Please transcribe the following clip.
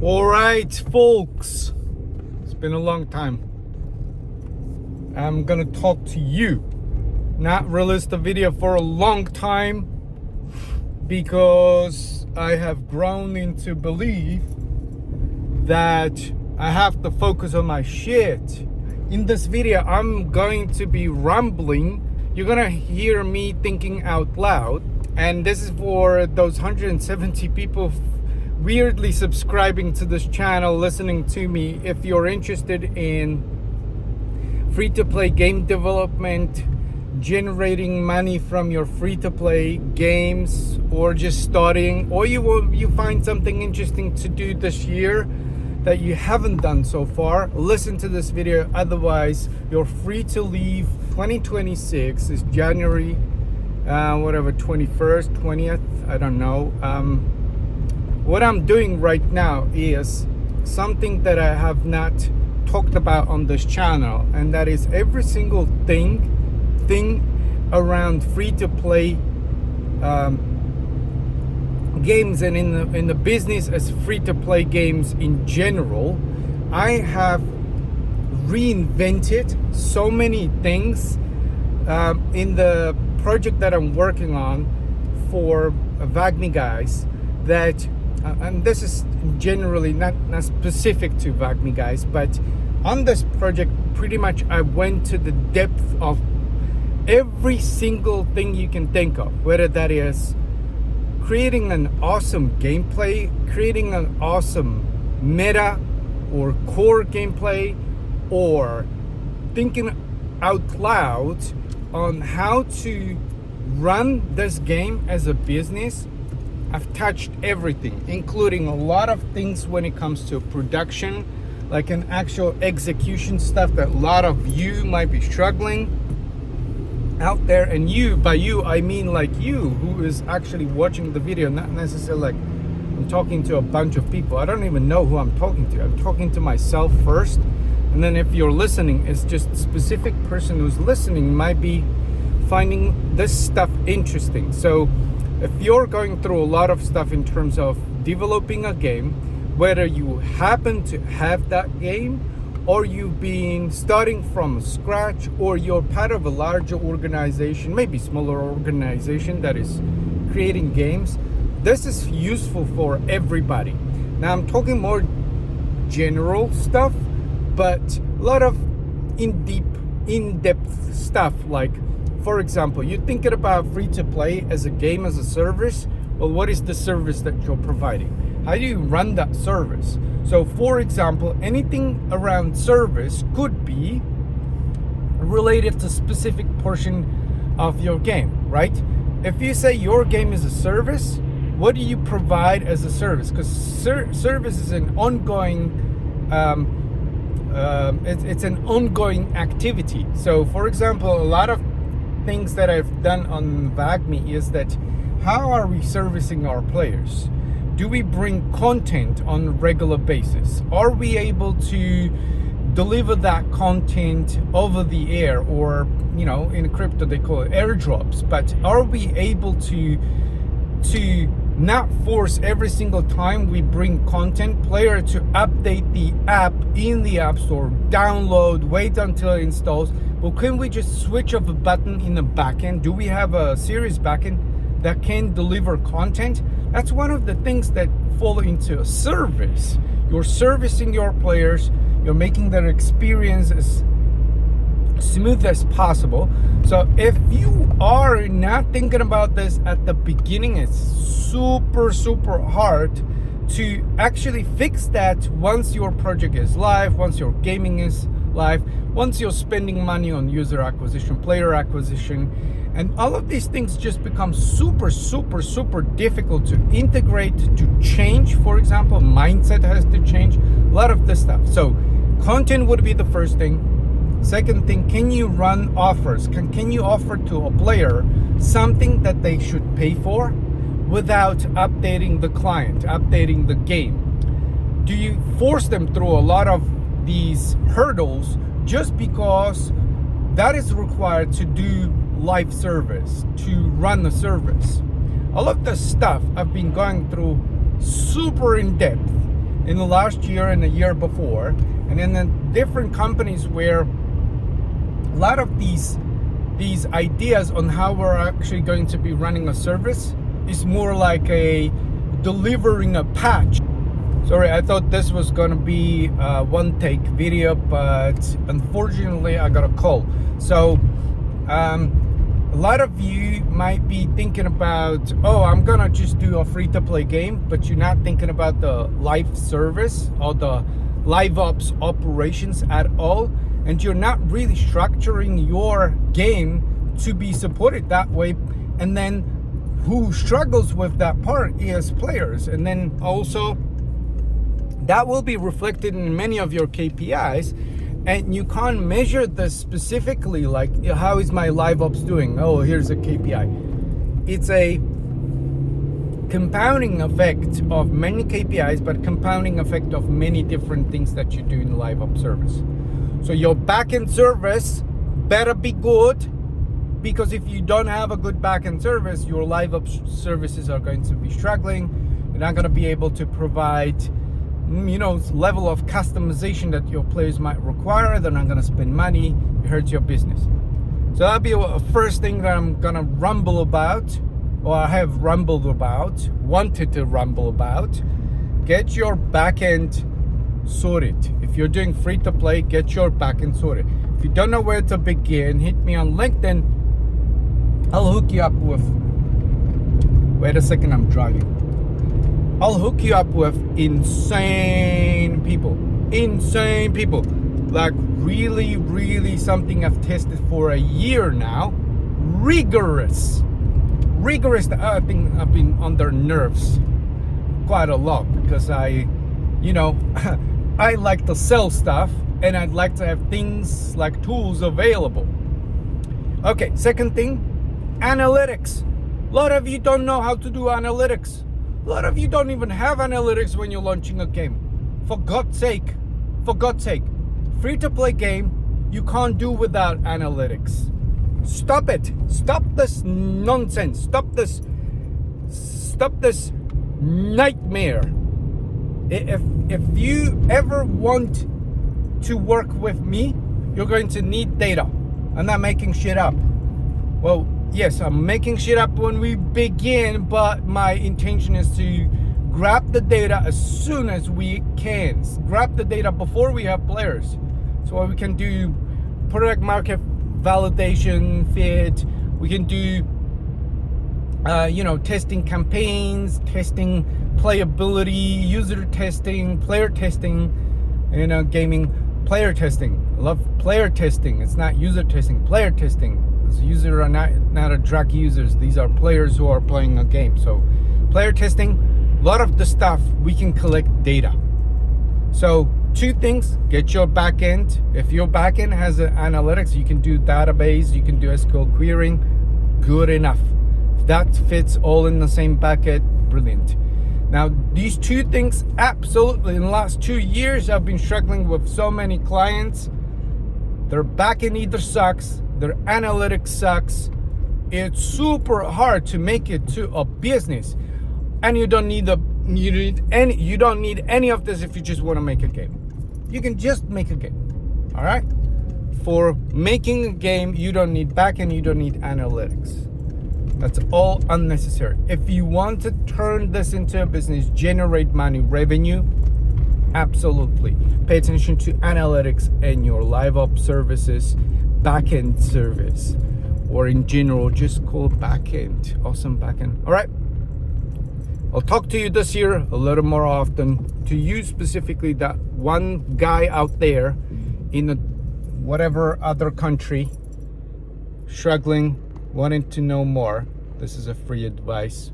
All right, folks, it's been a long time. I'm gonna talk to you. Not released a video for a long time because I have grown into belief that I have to focus on my shit. In this video, I'm going to be rambling. You're gonna hear me thinking out loud, and this is for those 170 people weirdly subscribing to this channel, listening to me. If you're interested in free-to-play game development, generating money from your free-to-play games, or just starting, or you find something interesting to do this year that you haven't done so far, listen to this video. Otherwise, you're free to leave. 2026 is January 21st, 20th, I don't know. What I'm doing right now is something that I have not talked about on this channel, and that is every single thing around free-to-play games, and in the business as free-to-play games in general. I have reinvented so many things in the project that I'm working on for Wagmi guys, that and this is generally not specific to Wagmi guys, but on this project pretty much I went to the depth of every single thing you can think of, whether that is creating an awesome gameplay, creating an awesome meta or core gameplay, or thinking out loud on how to run this game as a business. I've touched everything, including a lot of things when it comes to production, like an actual execution stuff that a lot of you might be struggling out there. And you, by you, I mean like you who is actually watching the video, not necessarily like I'm talking to a bunch of people. I don't even know who I'm talking to. I'm talking to myself first. And then if you're listening, it's just a specific person who's listening might be finding this stuff interesting. So if you're going through a lot of stuff in terms of developing a game, whether you happen to have that game, or you've been starting from scratch, or you're part of a larger organization, maybe smaller organization that is creating games, this is useful for everybody. Now I'm talking more general stuff, but a lot of in-depth stuff, like for example, you're thinking about free-to-play as a game as a service. Well, what is the service that you're providing? How do you run that service? So for example, anything around service could be related to specific portion of your game, right? If you say your game is a service, what do you provide as a service? Because service is an ongoing it's an ongoing activity. So for example, a lot of things that I've done on Wagmi is that how are we servicing our players? Do we bring content on a regular basis? Are we able to deliver that content over the air, or in crypto they call it airdrops? But are we able to not force every single time we bring content player to update the app in the app store, download, wait until it installs? Well, can we just switch off a button in the backend? Do we have a serious backend that can deliver content? That's one of the things that fall into a service. You're servicing your players, you're making their experience as smooth as possible. So if you are not thinking about this at the beginning, it's super hard to actually fix that once your project is live, once your gaming is live, once you're spending money on user acquisition, player acquisition, and all of these things just become super difficult to integrate, to change. For example, mindset has to change, a lot of this stuff. So content would be the first thing. Second thing, can you run offers? Can you offer to a player something that they should pay for without updating the client, updating the game? Do you force them through a lot of these hurdles just because that is required to do live service, to run the service? All of the stuff I've been going through super in depth, in the last year and the year before, and in the different companies where a lot of these ideas on how we're actually going to be running a service is more like a delivering a patch. Sorry, I thought this was gonna be a one-take video, but unfortunately I got a call. So a lot of you might be thinking about, oh, I'm gonna just do a free-to-play game, but you're not thinking about the live service or the LiveOps operations at all, and you're not really structuring your game to be supported that way. And then who struggles with that part is players, and then also that will be reflected in many of your KPIs, and you can't measure this specifically, like how is my LiveOps doing? Oh, here's a KPI. It's a compounding effect of many KPIs, but compounding effect of many different things that you do in the LiveOps service. So your backend service better be good, because if you don't have a good backend service, your LiveOps services are going to be struggling. You're not going to be able to provide level of customization that your players might require. They're not going to spend money. It hurts your business. So that'll be a first thing that I'm going to rumble about, or I have rumbled about, wanted to rumble about. Get your backend sorted. If you're doing free to play, get your backend sorted. If you don't know where to begin, hit me on LinkedIn. I'll hook you up with, wait a second, I'm driving. I'll hook you up with insane people, like really something I've tested for a year now. Rigorous. I think I've been on their nerves quite a lot, because I like to sell stuff, and I'd like to have things like tools available. Okay, second thing, analytics. A lot of you don't know how to do analytics. A lot of you don't even have analytics when you're launching a game. For God's sake, free-to-play game, you can't do without analytics. Stop it. Stop this nonsense. Stop this nightmare. If you ever want to work with me, you're going to need data. I'm not making shit up. Well, yes, I'm making shit up when we begin, but my intention is to grab the data as soon as we can. Grab the data before we have players, so we can do product market validation fit. We can do testing campaigns, testing playability, user testing, player testing, gaming player testing. I love player testing. It's not user testing, player testing. Users are not a drug users. These are players who are playing a game. So player testing, a lot of the stuff we can collect data. So two things, get your backend. If your backend has analytics, you can do database, you can do SQL querying, good enough. If that fits all in the same bucket, brilliant. Now, these two things, absolutely, in the last 2 years, I've been struggling with so many clients. Their backend either sucks, their analytics sucks. It's super hard to make it to a business, and you don't need any of this if you just want to make a game. You can just make a game. All right. For making a game, you don't need backend, you don't need analytics. That's all unnecessary. If you want to turn this into a business, generate money, revenue, absolutely. Pay attention to analytics and your LiveOps services, backend service, or in general, just call backend. Awesome backend. All right. I'll talk to you this year a little more often. To you specifically, that one guy out there in whatever other country struggling, wanting to know more, this is a free advice.